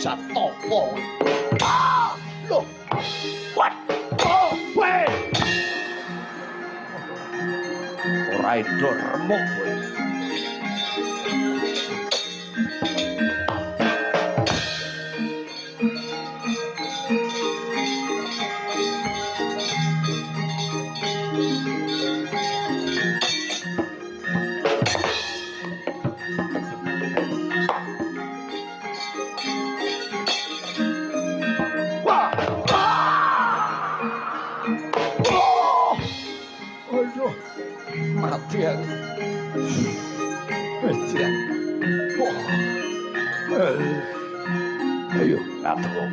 Jatopo. Ah, loh. What? Oh, wait. Ora edo remuk kowe. Mati aku. Ayo, ngatur.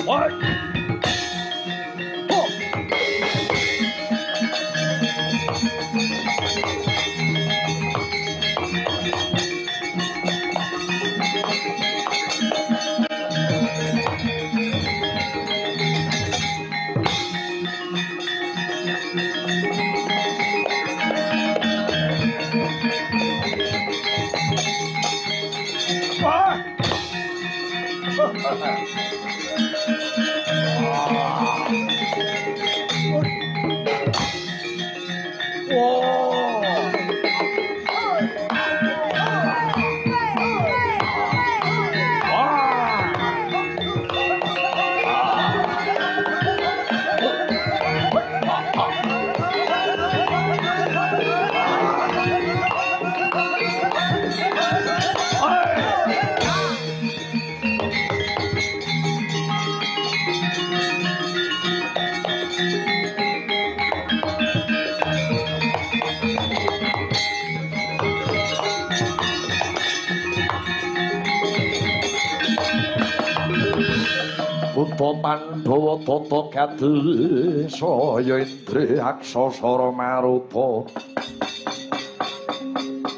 What? Buta Pandhawa tata kadhe saya Indra Aksasara Maruta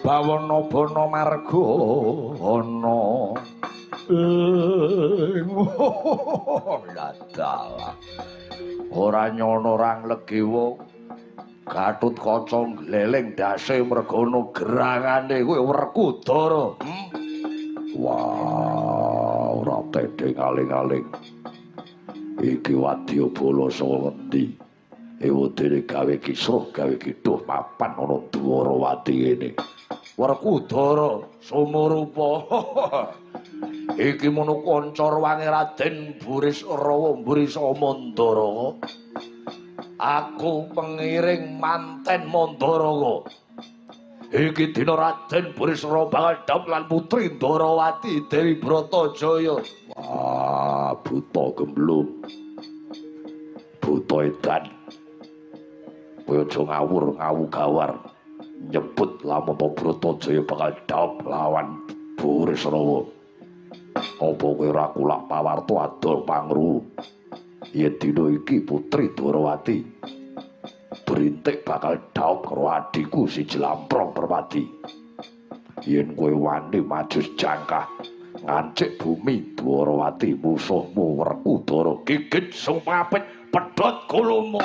bawana bana marga ana dalah ora nyono rang legewa Gatut Kaca gleleng dase mergono gerangane kowe Werkudara. Wah, ora tedhe aling-aling. Iki wadyabala saka ngendi? Ewedene gawe kisruh gawe kidhuh mapan ana Dwarawati kene. Werkudara Sumurupa. Iki mono kanca ruwange Raden Burisrawa Burisa Mandara. Aku pengiring manten Mandara. Iki dina Raden Burisrawa bakal dhawuh lan putri Dwarawati Dewi Bratajaya. Wah, buta gemblung. Buta edan. Kowe aja ngawur ngawu-gawar. Nyebut lamun Bratajaya bakal dhawuh lawan Burisrawa. Apa kowe ora kulak pawarta adol pangru? Yen dina iki putri Dwarawati berintik bakal dhawuh karo adhiku siji Lamprong Permati. Yen kowe wani maju jangkah ngancik bumi Dwarawati musuhmu Werkudara gigit sung pangapit pedhot kulumu.